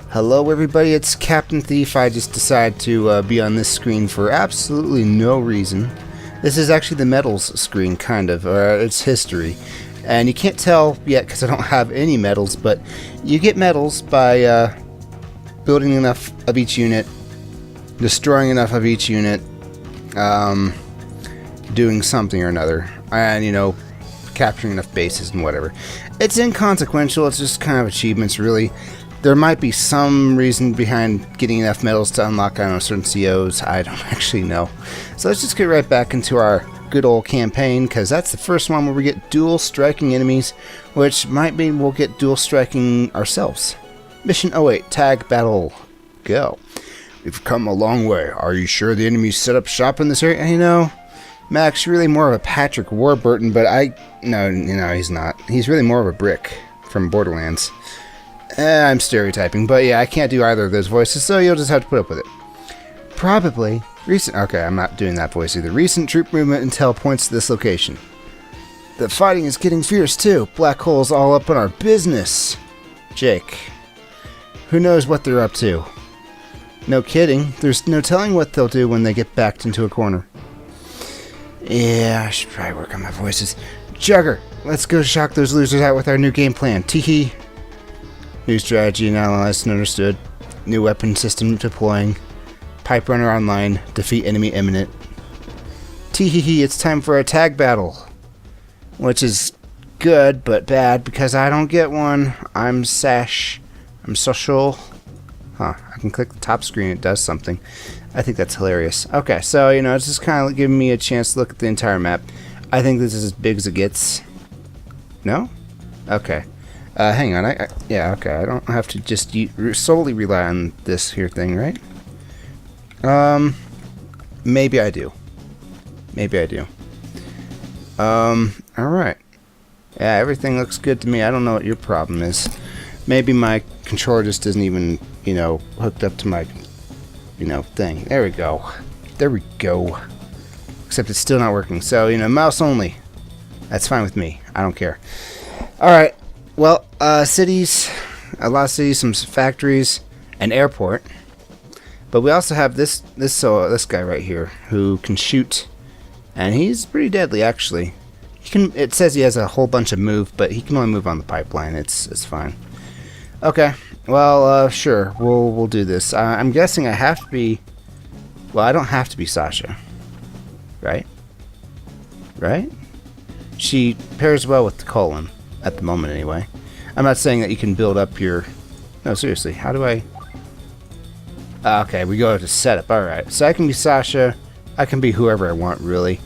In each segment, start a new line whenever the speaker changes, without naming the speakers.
Hello everybody, it's Captain Thief. I just decided to be on this screen for absolutely no reason. This is actually the medals screen, kind of, it's history. And you can't tell yet because I don't have any medals, but you get medals by building enough of each unit, destroying enough of each unit, doing something or another, and, you know, capturing enough bases and whatever. It's inconsequential, it's just kind of achievements, really. There might be some reason behind getting enough medals to unlock, I don't know, certain COs. I don't actually know. So let's just get right back into our good old campaign, because that's the first one where we get dual striking enemies, which might mean we'll get dual striking ourselves. Mission 08, Tag Battle. Go. We've come a long way. Are you sure the enemies set up shop in this area? And, you know, Max, you're really more of a Patrick Warburton, but no, he's not. He's really more of a Brick from Borderlands. I'm stereotyping, but yeah, I can't do either of those voices, so you'll just have to put up with it. Probably. Okay, I'm not doing that voice either. Recent troop movement intel points to this location. The fighting is getting fierce, too. Black holes all up in our business. Jake. Who knows what they're up to? No kidding. There's no telling what they'll do when they get backed into a corner. Yeah, I should probably work on my voices. Jugger, let's go shock those losers out with our new game plan. Teehee. New strategy analyzed and understood. New weapon system deploying. Pipe runner online. Defeat enemy imminent. Teehee, it's time for a tag battle. Which is good, but bad, because I don't get one. I'm Sash. I'm social. Huh, I can click the top screen, it does something. I think that's hilarious. Okay, so, you know, it's just kind of giving me a chance to look at the entire map. I think this is as big as it gets. No? Okay. Hang on, yeah, okay, I don't have to just solely rely on this here thing, right? Maybe I do. Maybe I do. Alright. Yeah, everything looks good to me. I don't know what your problem is. Maybe my controller just isn't even, you know, hooked up to my, you know, thing. There we go. There we go. Except it's still not working. So, you know, mouse only. That's fine with me. I don't care. Alright. Well, cities, a lot of cities, some factories, an airport, but we also have this guy right here who can shoot, and he's pretty deadly actually. It says he has a whole bunch of move, but he can only move on the pipeline. It's fine. Okay, well, sure, we'll do this. I'm guessing I have to be. Well, I don't have to be Sasha, right? Right? She pairs well with the Colin. At the moment, anyway. I'm not saying that you can build up your... No, seriously, how do I... Okay, we go to setup. Alright, so I can be Sasha. I can be whoever I want, really.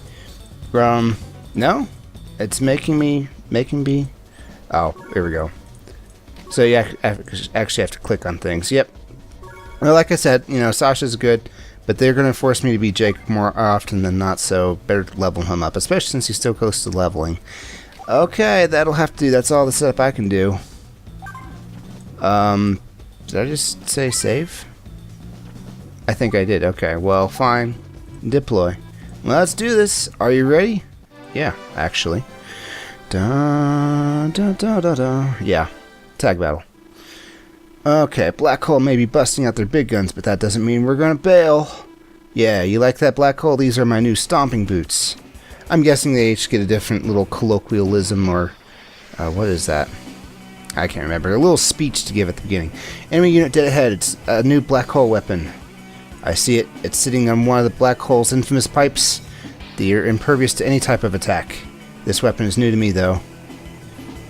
No? It's making me be... Oh, here we go. So, yeah, I actually have to click on things. Yep. Well, like I said, you know, Sasha's good, but they're going to force me to be Jake more often than not, so better to level him up, especially since he's still close to leveling. Okay, that'll have to do. That's all the setup I can do. Did I just say save? I think I did. Okay, well, fine. Deploy. Well, let's do this. Are you ready? Yeah, actually. Da, da, da, da, da. Yeah, tag battle. Okay, Black Hole may be busting out their big guns, but that doesn't mean we're gonna bail. Yeah, you like that, Black Hole? These are my new stomping boots. I'm guessing they each get a different little colloquialism or, what is that? I can't remember. A little speech to give at the beginning. Enemy unit dead ahead. It's a new black hole weapon. I see it. It's sitting on one of the black hole's infamous pipes. They are impervious to any type of attack. This weapon is new to me, though.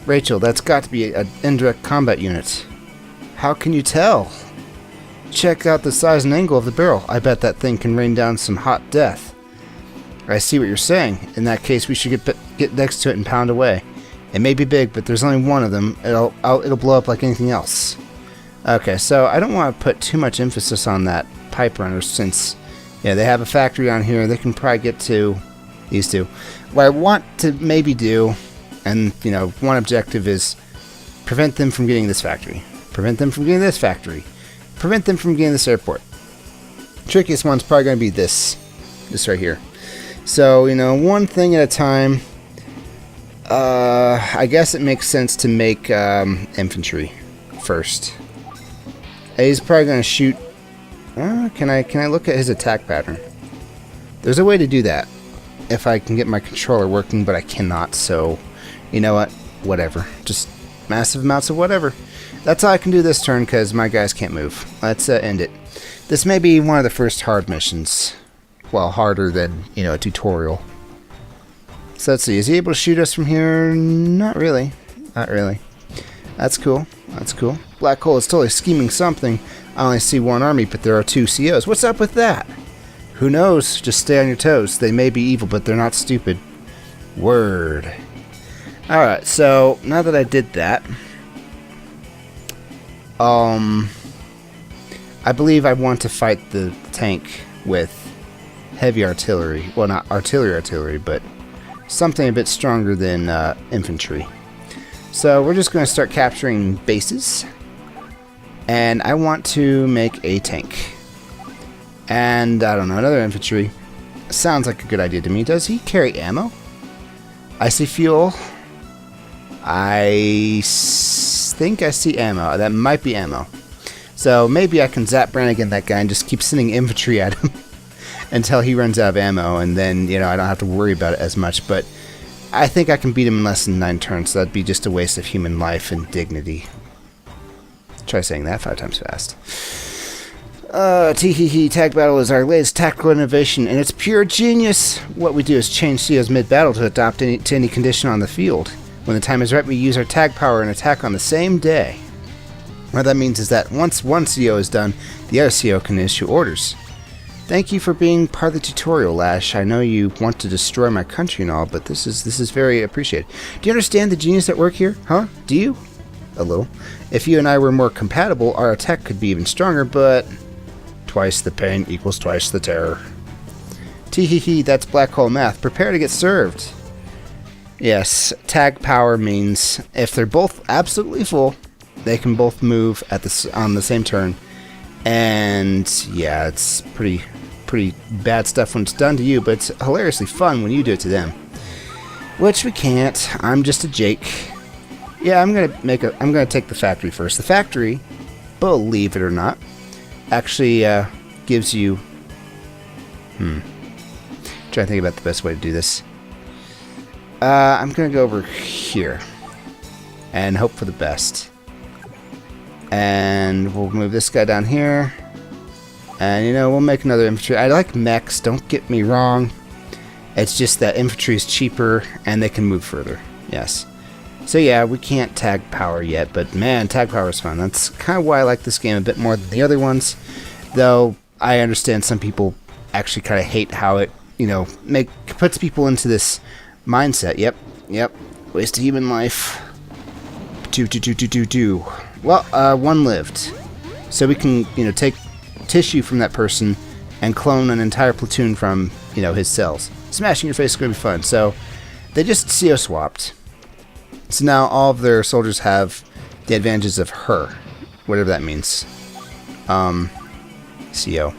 Rachel, that's got to be an indirect combat unit. How can you tell? Check out the size and angle of the barrel. I bet that thing can rain down some hot death. I see what you're saying. In that case, we should get next to it and pound away. It may be big, but there's only one of them. It'll blow up like anything else. Okay, so I don't want to put too much emphasis on that pipe runner since, yeah, they have a factory on here. They can probably get to these two. What I want to maybe do, and you know, one objective is prevent them from getting this factory. Prevent them from getting this factory. Prevent them from getting this airport. Trickiest one's probably going to be this right here. So, you know, one thing at a time. I guess it makes sense to make infantry first. He's probably going to shoot. Can I look at his attack pattern? There's a way to do that if I can get my controller working, but I cannot. So, you know what? Whatever. Just massive amounts of whatever. That's all I can do this turn because my guys can't move. Let's end it. This may be one of the first hard missions. Well, harder than, you know, a tutorial. So let's see. Is he able to shoot us from here? Not really. Not really. That's cool. That's cool. Black Hole is totally scheming something. I only see one army, but there are 2 COs. What's up with that? Who knows? Just stay on your toes. They may be evil, but they're not stupid. Word. Alright, so now that I did that, I believe I want to fight the tank with heavy artillery. Well, not artillery, but something a bit stronger than infantry. So we're just going to start capturing bases. And I want to make a tank. And, I don't know, another infantry. Sounds like a good idea to me. Does he carry ammo? I see fuel. I think I see ammo. That might be ammo. So maybe I can zap Brannigan, that guy, and just keep sending infantry at him until he runs out of ammo. And then, you know, I don't have to worry about it as much. But I think I can beat him in less than 9 turns. So that'd be just a waste of human life and dignity. Try saying that 5 times fast. Tee-hee-hee, Tag Battle is our latest tactical innovation, and it's pure genius. What we do is change COs mid-battle to adapt to any condition on the field. When the time is right, we use our tag power and attack on the same day. What that means is that once one CO is done, the other CO can issue orders. Thank you for being part of the tutorial, Lash. I know you want to destroy my country and all, but this is very appreciated. Do you understand the genius at work here? Huh? Do you? A little. If you and I were more compatible, our attack could be even stronger, but twice the pain equals twice the terror. Tee-hee-hee, that's Black Hole math. Prepare to get served. Yes, tag power means if they're both absolutely full, they can both move at on the same turn. And yeah, it's pretty bad stuff when it's done to you, but it's hilariously fun when you do it to them. Which we can't. I'm just a Jake. Yeah, I'm gonna take the factory first. The factory, believe it or not, actually gives you. Trying to think about the best way to do this. I'm gonna go over here and hope for the best. And we'll move this guy down here. And you know, we'll make another infantry. I like mechs, don't get me wrong. It's just that infantry is cheaper and they can move further. Yes. So yeah, we can't tag power yet, but man, tag power is fun. That's kind of why I like this game a bit more than the other ones. Though I understand some people actually kind of hate how it, you know, puts people into this mindset. Yep. Waste of human life. Well, one lived. So we can, you know, take tissue from that person and clone an entire platoon from, you know, his cells. Smashing your face is going to be fun. So they just CO swapped. So now all of their soldiers have the advantages of her, whatever that means. CO.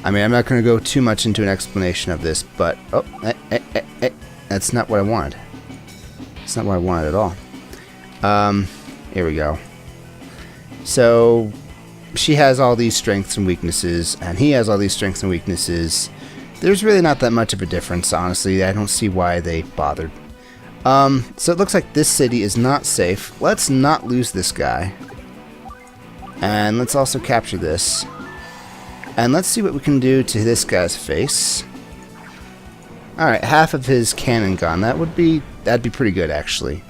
I mean, I'm not going to go too much into an explanation of this, but that's not what I wanted. It's not what I wanted at all. Here we go. So she has all these strengths and weaknesses, and he has all these strengths and weaknesses. There's really not that much of a difference, honestly. I don't see why they bothered. So it looks like this city is not safe. Let's not lose this guy. And let's also capture this. And let's see what we can do to this guy's face. Alright, half of his cannon gone. That'd be pretty good, actually.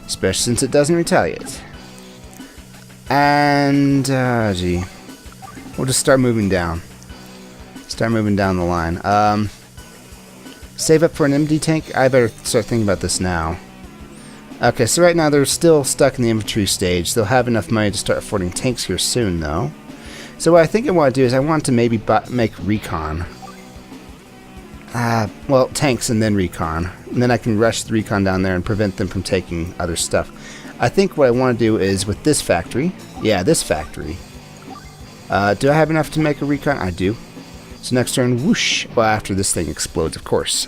Especially since it doesn't retaliate. And, gee. We'll just start moving down. Start moving down the line. Save up for an MD tank? I better start thinking about this now. Okay, so right now they're still stuck in the infantry stage. They'll have enough money to start affording tanks here soon, though. So what I think I want to do is I want to maybe make recon. Well, tanks and then recon. And then I can rush the recon down there and prevent them from taking other stuff. I think what I want to do is with this factory. Yeah, this factory. Do I have enough to make a recon? I do. So next turn, whoosh. Well, after this thing explodes, of course.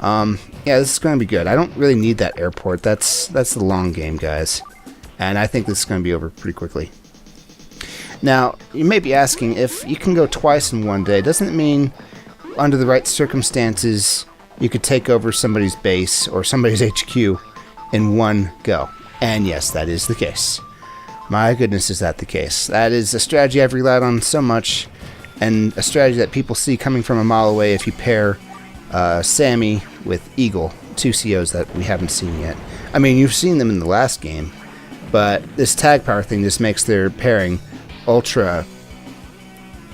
Yeah, this is going to be good. I don't really need that airport. That's the long game, guys. And I think this is going to be over pretty quickly. Now, you may be asking, if you can go twice in one day, doesn't it mean under the right circumstances you could take over somebody's base or somebody's HQ in one go? And yes, that is the case. My goodness, is that the case. That is a strategy I've relied on so much, and a strategy that people see coming from a mile away if you pair Sammy with Eagle, two COs that we haven't seen yet. I mean, you've seen them in the last game, but this tag power thing just makes their pairing ultra...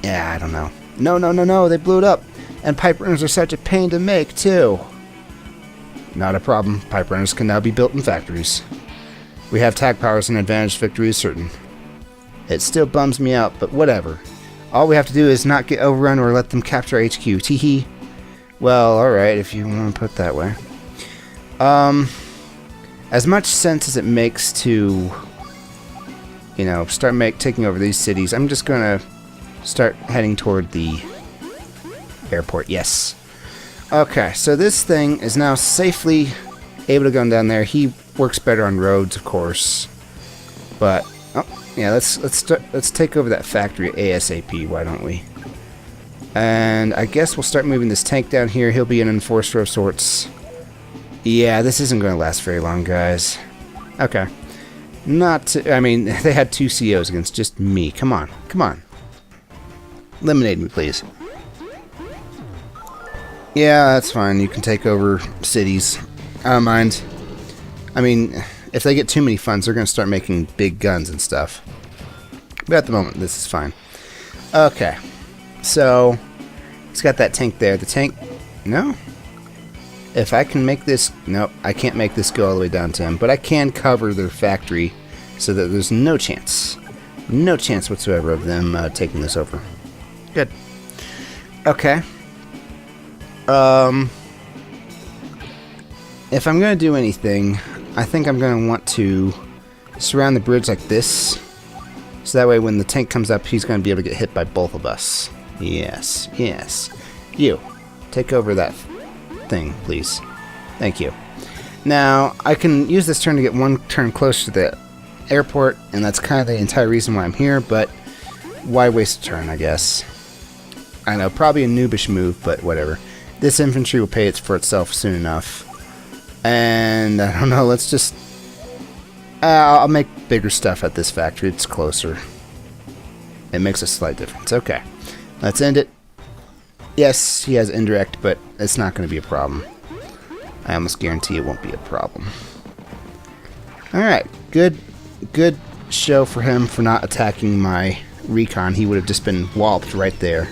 Yeah, I don't know. No, they blew it up. And pipe runners are such a pain to make, too. Not a problem. Pipe runners can now be built in factories. We have tag powers and advantage victory is certain. It still bums me out, but whatever. All we have to do is not get overrun or let them capture HQ. Teehee. Well, alright, if you want to put it that way. As much sense as it makes to, you know, start taking over these cities, I'm just gonna start heading toward the airport. Yes. Okay, so this thing is now safely able to go down there. He works better on roads, of course. But oh, yeah, let's take over that factory ASAP. Why don't we? And I guess we'll start moving this tank down here. He'll be an enforcer of sorts. Yeah, this isn't going to last very long, guys. Okay. I mean, they had two COs against just me. Come on. Eliminate me, please. Yeah, that's fine. You can take over cities. I don't mind. I mean, if they get too many funds, they're going to start making big guns and stuff. But at the moment, this is fine. Okay. So, it's got that tank there. The tank... No? If I can make this... Nope, I can't make this go all the way down to him. But I can cover their factory so that there's no chance whatsoever of them taking this over. Good. Okay. If I'm going to do anything, I think I'm going to want to surround the bridge like this. So that way when the tank comes up, he's going to be able to get hit by both of us. Yes. You, take over that thing, please. Thank you. Now, I can use this turn to get one turn closer to the airport, and that's kind of the entire reason why I'm here, but why waste a turn, I guess. I know, probably a noobish move, but whatever. This infantry will pay for itself soon enough. And, I don't know, let's just... I'll make bigger stuff at this factory, it's closer. It makes a slight difference. Okay, let's end it. Yes, he has indirect, but it's not going to be a problem. I almost guarantee it won't be a problem. Alright, good show for him for not attacking my recon. He would have just been walloped right there.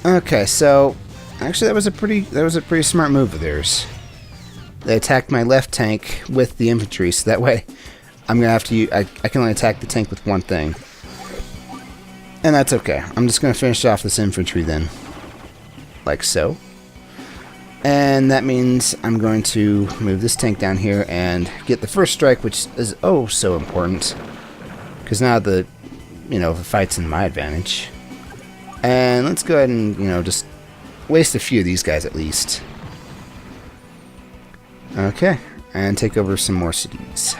Okay, so actually that was a pretty smart move of theirs. They attacked my left tank with the infantry, so that way I'm gonna have to I can only attack the tank with one thing. And that's okay. I'm just gonna finish off this infantry then. Like so. And that means I'm going to move this tank down here and get the first strike, which is oh so important. Because now the fight's in my advantage. And let's go ahead and, just waste a few of these guys at least. Okay, and take over some more cities.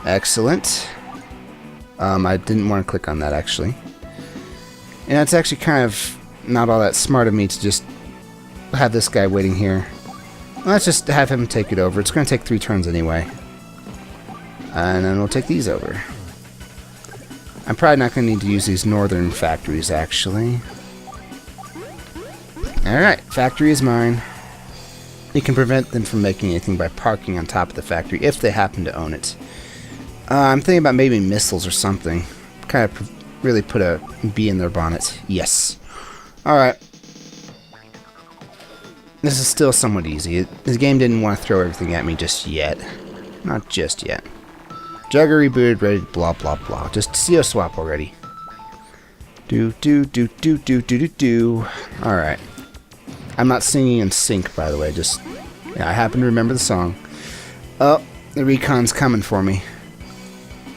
Excellent. I didn't want to click on that, actually. And it's actually kind of not all that smart of me to just have this guy waiting here. Let's just have him take it over. It's going to take 3 turns anyway. And then we'll take these over. I'm probably not going to need to use these northern factories, actually. Alright, factory is mine. You can prevent them from making anything by parking on top of the factory if they happen to own it. I'm thinking about maybe missiles or something. Kind of really put a bee in their bonnet. Yes. Alright. This is still somewhat easy. This game didn't want to throw everything at me just yet. Not just yet. Jugger rebooted, ready, blah blah blah. Just CO swap already. Alright. I'm not singing in sync, by the way. Just, I happen to remember the song. Oh, the recon's coming for me.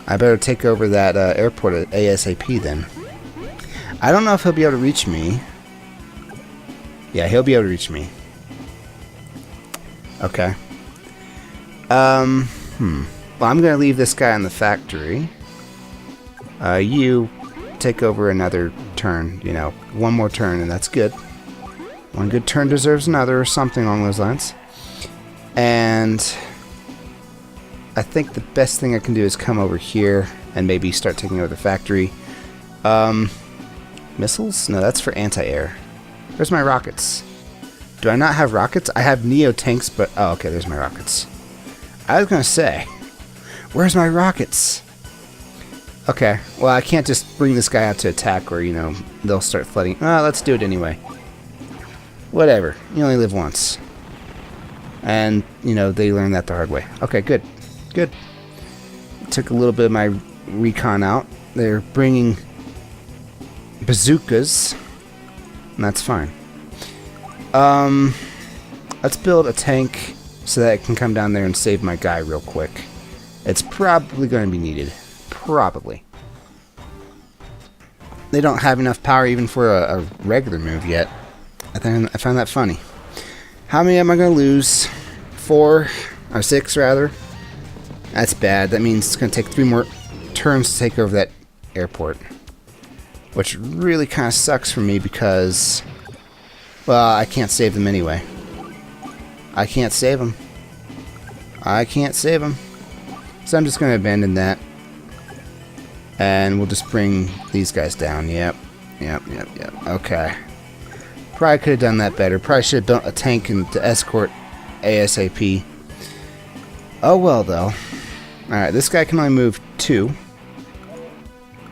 I better take over that airport at ASAP then. I don't know if he'll be able to reach me. Yeah, he'll be able to reach me. Okay. Well, I'm going to leave this guy in the factory. You take over another turn, you know, one more turn, and that's good. One good turn deserves another, or something along those lines. And I think the best thing I can do is come over here and maybe start taking over the factory. Missiles? No, that's for anti-air. Where's my rockets? Do I not have rockets? I have Neo tanks, but... Oh, okay, there's my rockets. I was gonna say, where's my rockets? Okay, well, I can't just bring this guy out to attack or, you know, they'll start flooding. Let's do it anyway. Whatever. You only live once. And, you know, they learned that the hard way. Okay, good. Good. Took a little bit of my recon out. They're bringing bazookas, and that's fine. Let's build a tank so that it can come down there and save my guy real quick. It's probably going to be needed. Probably. They don't have enough power even for a regular move yet. I found that funny. How many am I going to lose? 4 or 6 rather. That's bad. That means it's going to take 3 more turns to take over that airport, which really kind of sucks for me because, well, I can't save them anyway. I can't save them. I can't save them. So I'm just going to abandon that. And we'll just bring these guys down. Yep. Okay. Probably could have done that better. Probably should have built a tank and to escort ASAP. Oh well, though. Alright, this guy can only move 2.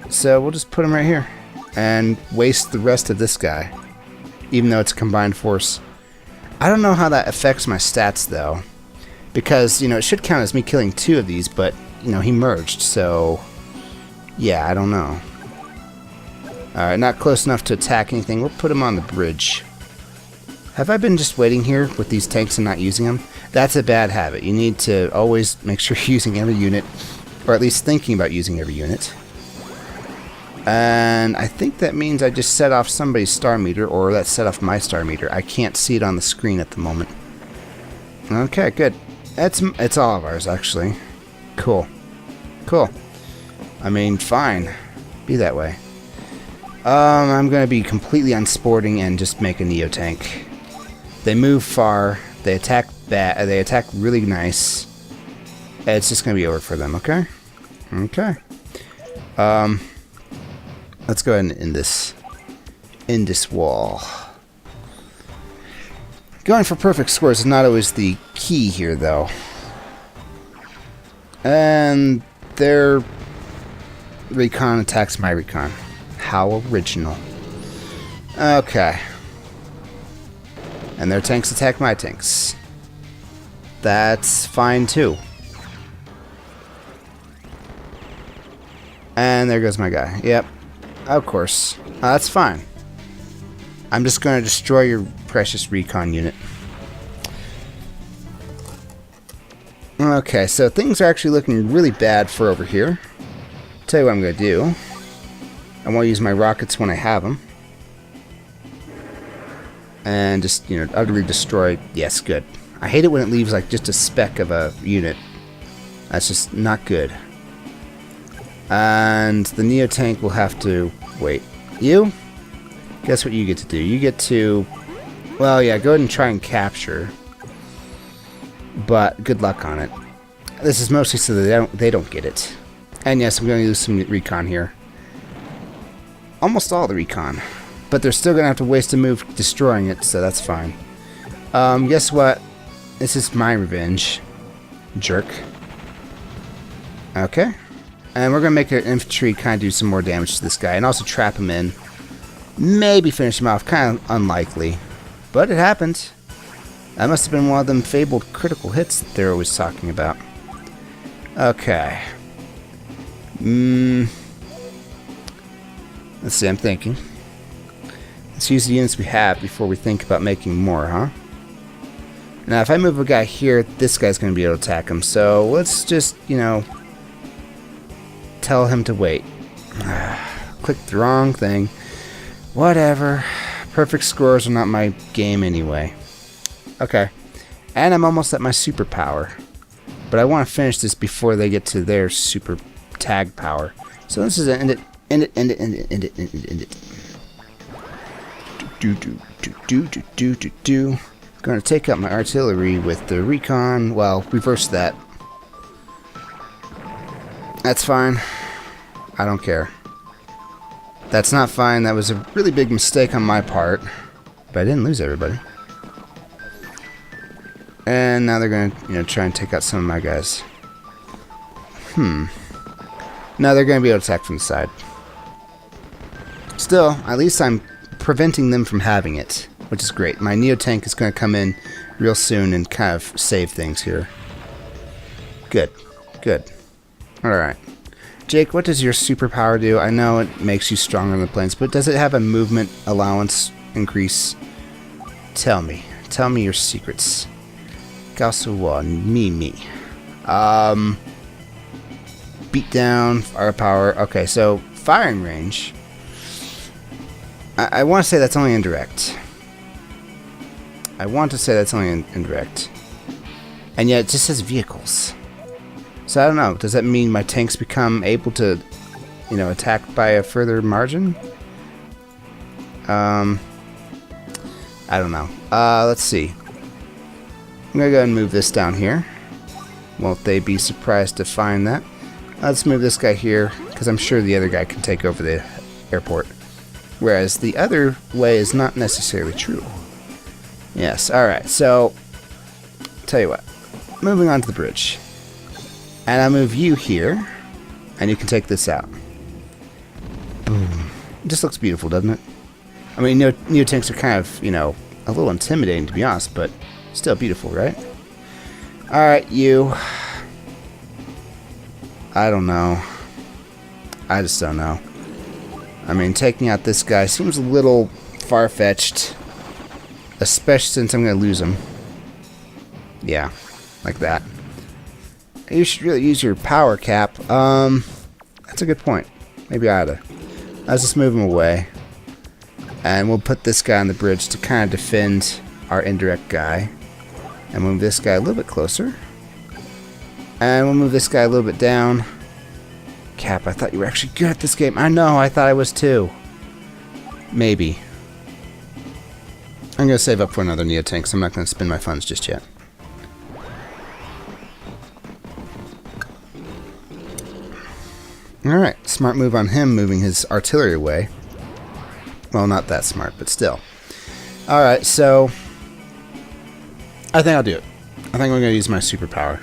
So we'll just put him right here. And waste the rest of this guy. Even though it's a combined force. I don't know how that affects my stats, though. Because, you know, it should count as me killing 2 of these, but, you know, he merged, so... Yeah, I don't know. Alright, not close enough to attack anything. We'll put him on the bridge. Have I been just waiting here with these tanks and not using them? That's a bad habit. You need to always make sure you're using every unit, or at least thinking about using every unit. And I think that means I just set off somebody's star meter, or that set off my star meter. I can't see it on the screen at the moment. Okay, good. It's all of ours, actually. Cool. Cool. I mean, fine. Be that way. I'm going to be completely unsporting and just make a Neo tank. They move far. They attack bad. They attack really nice. It's just going to be over for them, okay? Okay. Let's go ahead and end this wall. Going for perfect scores is not always the key here, though. And their recon attacks my recon. How original. Okay. And their tanks attack my tanks. That's fine, too. And there goes my guy. Yep. Of course. That's fine. I'm just going to destroy your precious recon unit. Okay, so things are actually looking really bad for over here. Tell you what I'm going to do. I want to use my rockets when I have them. And just, you know, utterly destroy. Yes, good. I hate it when it leaves like just a speck of a unit. That's just not good. And the Neo tank will have to wait. You? Guess what you get to do? You get to, well, yeah, go ahead and try and capture. But good luck on it. This is mostly so that they don't get it. And yes, I'm going to use some recon here. Almost all the recon. But they're still going to have to waste a move destroying it, so that's fine. Guess what? This is my revenge. Jerk. Okay. And we're going to make our infantry kind of do some more damage to this guy. And also trap him in. Maybe finish him off. Kind of unlikely. But it happened. That must have been one of them fabled critical hits that they're always talking about. Okay. Let's see, I'm thinking. Let's use the units we have before we think about making more, huh? Now, if I move a guy here, this guy's going to be able to attack him. So, let's just, you know, tell him to wait. Clicked the wrong thing. Whatever. Perfect scores are not my game anyway. Okay. And I'm almost at my superpower. But I want to finish this before they get to their super tag power. So this is end it, end it, end it, end it, end it, end it, end it. Do. Going to take out my artillery with the recon. Well, reverse that. That's fine. I don't care. That's not fine. That was a really big mistake on my part. But I didn't lose everybody. And now they're going to, try and take out some of my guys. Now they're going to be able to attack from the side. Still, at least I'm preventing them from having it, which is great. My Neo tank is going to come in real soon and kind of save things here. Good. Good. Alright. Jake, what does your superpower do? I know it makes you stronger on the planes, but does it have a movement allowance increase? Tell me. Tell me your secrets. Gausuwa, me. Beat down, firepower. Okay, so firing range. I want to say that's only indirect. And yet it just says vehicles. So I don't know. Does that mean my tanks become able to, attack by a further margin? I don't know. Let's see. I'm going to go ahead and move this down here. Won't they be surprised to find that? Let's move this guy here, because I'm sure the other guy can take over the airport. Whereas the other way is not necessarily true. Yes, alright, so, tell you what. Moving on to the bridge. And I'll move you here, and you can take this out. Boom. It just looks beautiful, doesn't it? I mean, Neo tanks are kind of, a little intimidating, to be honest, but still beautiful, right? Alright, you. I don't know. I just don't know. I mean, taking out this guy seems a little far-fetched. Especially since I'm going to lose him. Yeah, like that. You should really use your power cap. That's a good point. Maybe I ought to. Let's just move him away. And we'll put this guy on the bridge to kind of defend our indirect guy. And move this guy a little bit closer. And we'll move this guy a little bit down. Cap, I thought you were actually good at this game. I know, I thought I was too. Maybe. I'm going to save up for another Neo tank, so I'm not going to spend my funds just yet. Alright, smart move on him, moving his artillery away. Well, not that smart, but still. Alright, so I think I'll do it. I think I'm going to use my superpower.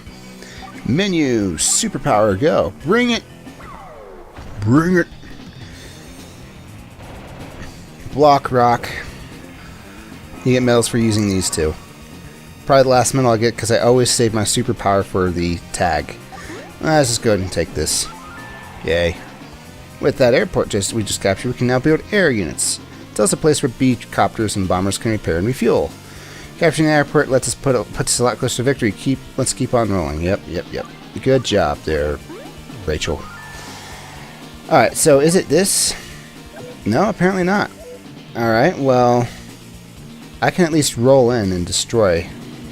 Menu, superpower, go. Bring it. Bring it. Block rock. You get medals for using these two. Probably the last medal I'll get because I always save my superpower for the tag. Let's just go ahead and take this. Yay. With that airport we just captured, we can now build air units. It's also a place where B-copters and bombers can repair and refuel. Capturing the airport lets us put us a lot closer to victory. Let's keep on rolling. Yep. Good job there, Rachel. Alright, so is it this? No, apparently not. Alright, well, I can at least roll in and destroy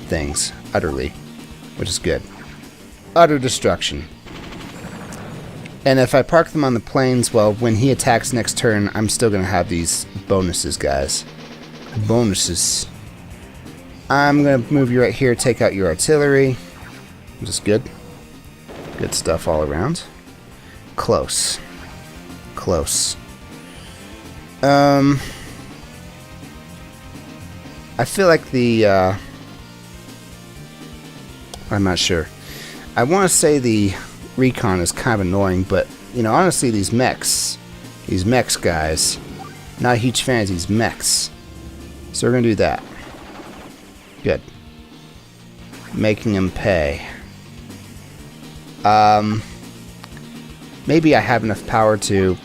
things utterly, which is good. Utter destruction. And if I park them on the planes, well, when he attacks next turn, I'm still going to have these bonuses, guys. Bonuses. I'm going to move you right here, take out your artillery. Which is good. Good stuff all around. Close. Close. I feel like the, I'm not sure. I want to say the recon is kind of annoying, but, honestly, these mechs guys, not a huge fan of these mechs. So we're going to do that. Good. Making them pay. Maybe I have enough power to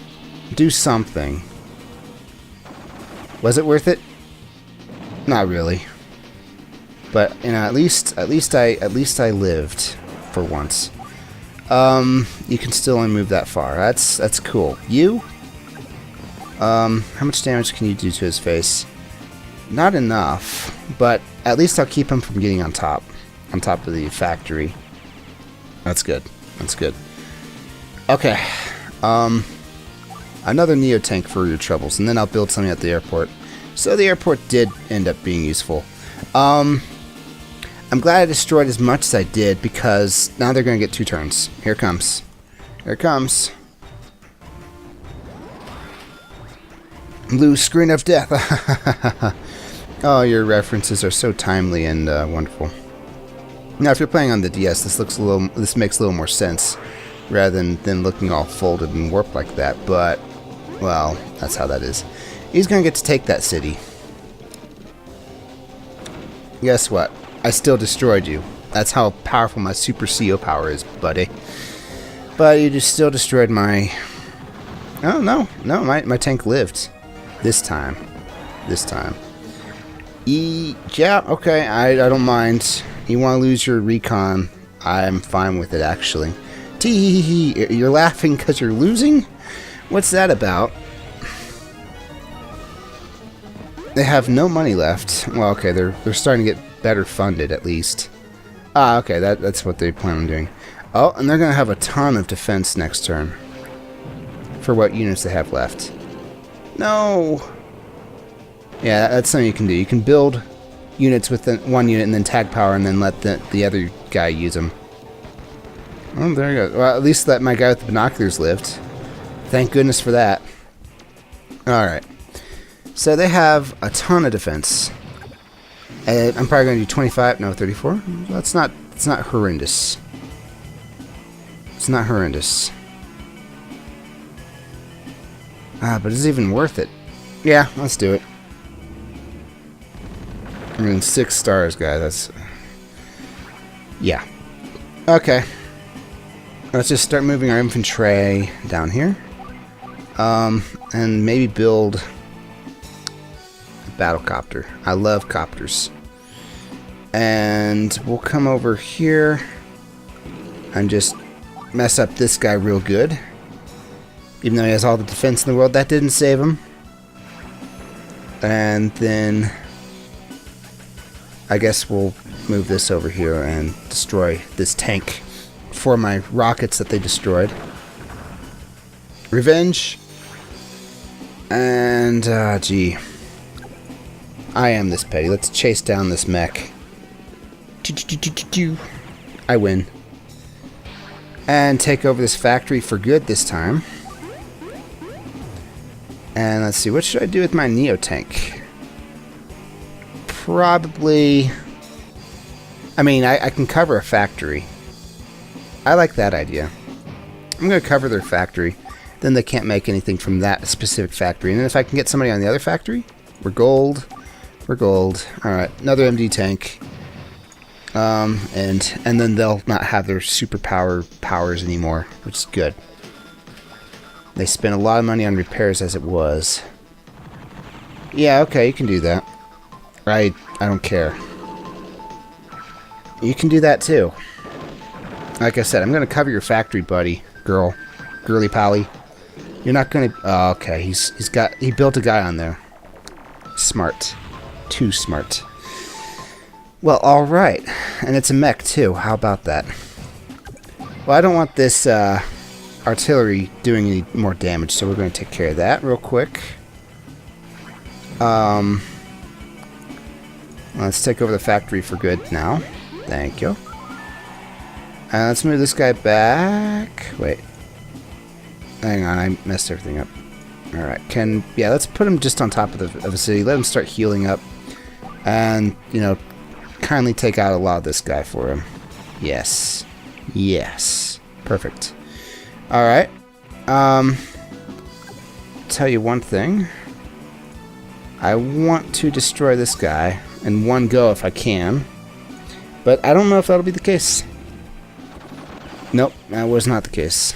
do something. Was it worth it? Not really. But at least I lived for once. You can still only move that far. That's cool. You? How much damage can you do to his face? Not enough, but at least I'll keep him from getting on top of the factory. That's good. That's good. Okay. Another Neo tank for your troubles, and then I'll build something at the airport. So the airport did end up being useful. I'm glad I destroyed as much as I did, because now they're going to get 2 turns. Here it comes. Here it comes. Blue screen of death. Oh, your references are so timely and wonderful. Now, if you're playing on the DS, this makes a little more sense, rather than looking all folded and warped like that. But, well, that's how that is. He's gonna get to take that city. Guess what? I still destroyed you. That's how powerful my Super CO power is, buddy. But you just still destroyed my... Oh, no. No, my tank lived. This time. Yeah, okay, I don't mind. You want to lose your recon, I'm fine with it, actually. Tee, you're laughing because you're losing? What's that about? They have no money left. Well, okay, they're starting to get better funded, at least. Ah, okay, that's what they plan on doing. Oh, and they're going to have a ton of defense next turn. For what units they have left. No! Yeah, that's something you can do. You can build units with one unit and then tag power and then let the other guy use them. Oh, there you go. Well, at least let my guy with the binoculars lived. Thank goodness for that. Alright. So they have a ton of defense. I'm probably going to do 25, no, 34. It's not horrendous. It's not horrendous. But is it even worth it? Yeah, let's do it. I mean, 6 stars, guys. That's... Yeah. Okay. Let's just start moving our infantry down here. And maybe build a battlecopter. I love copters. And we'll come over here and just mess up this guy real good. Even though he has all the defense in the world, that didn't save him. And then I guess we'll move this over here and destroy this tank for my rockets that they destroyed. Revenge. And, gee. I am this petty. Let's chase down this mech. I win. And take over this factory for good this time. And let's see, what should I do with my Neo tank? Probably... I mean, I can cover a factory. I like that idea. I'm going to cover their factory. Then they can't make anything from that specific factory. And then if I can get somebody on the other factory, we're gold. We're gold. Alright, another MD tank. And then they'll not have their superpower powers anymore, which is good. They spent a lot of money on repairs as it was. Yeah, okay, you can do that. I don't care. You can do that too. Like I said, I'm gonna cover your factory, buddy, girly pally. You're not gonna. Oh, okay, he built a guy on there. Smart, too smart. Well, all right, and it's a mech too. How about that? Well, I don't want this artillery doing any more damage, so we're going to take care of that real quick. Let's take over the factory for good now. Thank you. And let's move this guy back. Wait. Hang on, I messed everything up. Alright, yeah, let's put him just on top of the city. Let him start healing up. And, you know, kindly take out a lot of this guy for him. Yes. Yes. Perfect. Alright. Tell you one thing. I want to destroy this guy in one go if I can. But I don't know if that'll be the case. Nope, that was not the case.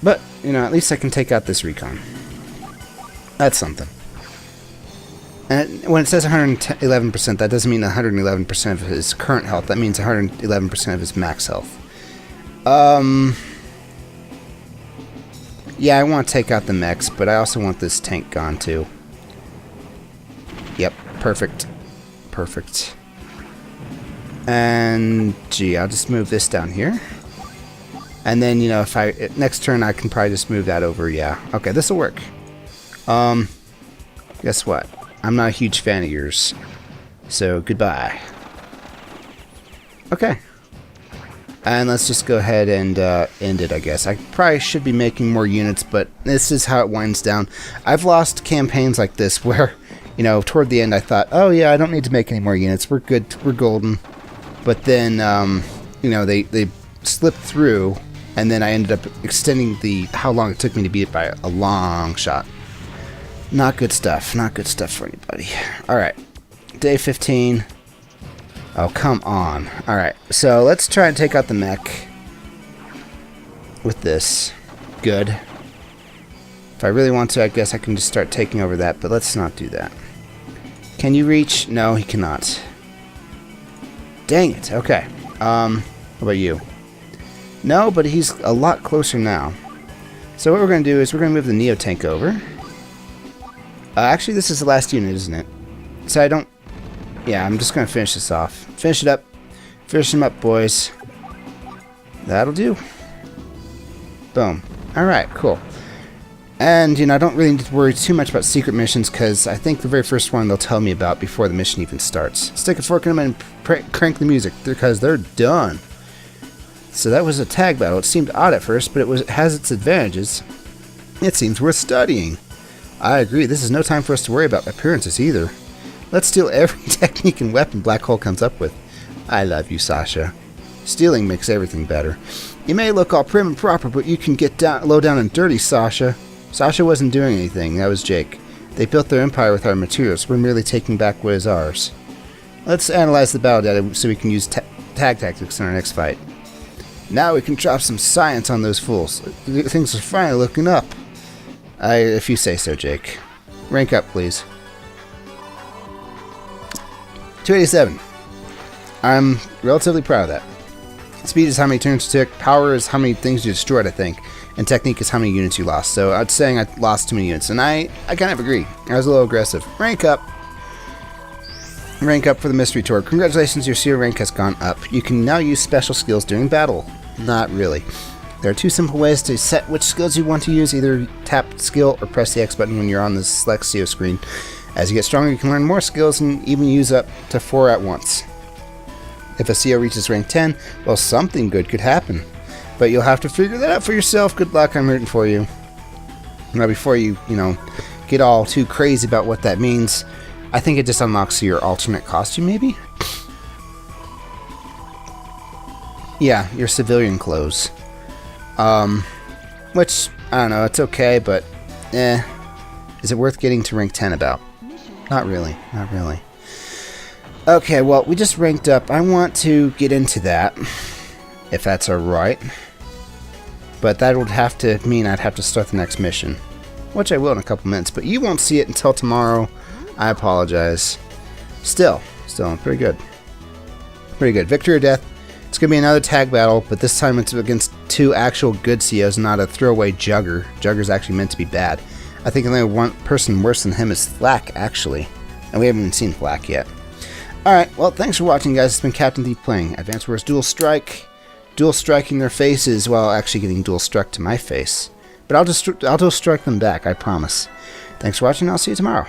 But, you know, at least I can take out this recon. That's something. And when it says 111%, that doesn't mean 111% of his current health. That means 111% of his max health. Yeah, I want to take out the mechs, but I also want this tank gone too. Yep, perfect. Perfect. And, gee, I'll just move this down here. And then, you know, if next turn I can probably just move that over, yeah. Okay, this will work. Guess what? I'm not a huge fan of yours. So, goodbye. Okay. And let's just go ahead and end it, I guess. I probably should be making more units, but this is how it winds down. I've lost campaigns like this where, you know, toward the end I thought, oh yeah, I don't need to make any more units. We're good. We're golden. But then, you know, they slipped through, and then I ended up extending how long it took me to beat it by a long shot. Not good stuff. Not good stuff for anybody. Alright. Day 15. Oh, come on. Alright, so let's try and take out the mech with this. Good. If I really want to, I guess I can just start taking over that, but let's not do that. Can you reach? No, he cannot. Dang it. Okay. How about you? No, but he's a lot closer now. So what we're going to do is we're going to move the Neo tank over. Actually, this is the last unit, isn't it? So I don't... Yeah, I'm just going to finish this off. Finish it up. Finish them up, boys. That'll do. Boom. Alright, cool. And, you know, I don't really need to worry too much about secret missions, because I think the very first one they'll tell me about before the mission even starts. Stick a fork in them and crank the music, because they're done. So that was a tag battle. It seemed odd at first, but it has its advantages. It seems worth studying. I agree, this is no time for us to worry about appearances either. Let's steal every technique and weapon Black Hole comes up with. I love you, Sasha. Stealing makes everything better. You may look all prim and proper, but you can get low down and dirty, Sasha. Sasha wasn't doing anything, that was Jake. They built their empire with our materials. We're merely taking back what is ours. Let's analyze the battle data so we can use tag tactics in our next fight. Now we can drop some science on those fools. Things are finally looking up. If you say so, Jake. Rank up, please. 287. I'm relatively proud of that. Speed is how many turns you took, power is how many things you destroyed, I think, and technique is how many units you lost. So I'm saying I lost too many units, and I kind of agree. I was a little aggressive. Rank up. Rank up for the mystery tour. Congratulations, your CO rank has gone up. You can now use special skills during battle. Not really. There are two simple ways to set which skills you want to use. Either tap skill or press the X button when you're on the select CO screen. As you get stronger, you can learn more skills and even use up to 4 at once. If a CO reaches rank 10, well, something good could happen. But you'll have to figure that out for yourself. Good luck, I'm rooting for you. Now, before you get all too crazy about what that means, I think it just unlocks your alternate costume, maybe? Yeah, your civilian clothes. Which, I don't know, it's okay, but, is it worth getting to rank 10 about? Not really, not really. Okay, well, we just ranked up. I want to get into that, if that's alright. But that would have to mean I'd have to start the next mission. Which I will in a couple minutes, but you won't see it until tomorrow. I apologize. Still, pretty good. Pretty good. Victory or death. It's going to be another tag battle, but this time it's against 2 actual good COs, not a throwaway Jugger. Jugger's actually meant to be bad. I think only one person worse than him is Flack, actually. And we haven't even seen Flack yet. Alright, well, thanks for watching, guys. It's been Captain Thief playing Advance Wars Dual Strike. Dual striking their faces while actually getting dual struck to my face. But I'll dual strike them back, I promise. Thanks for watching, I'll see you tomorrow.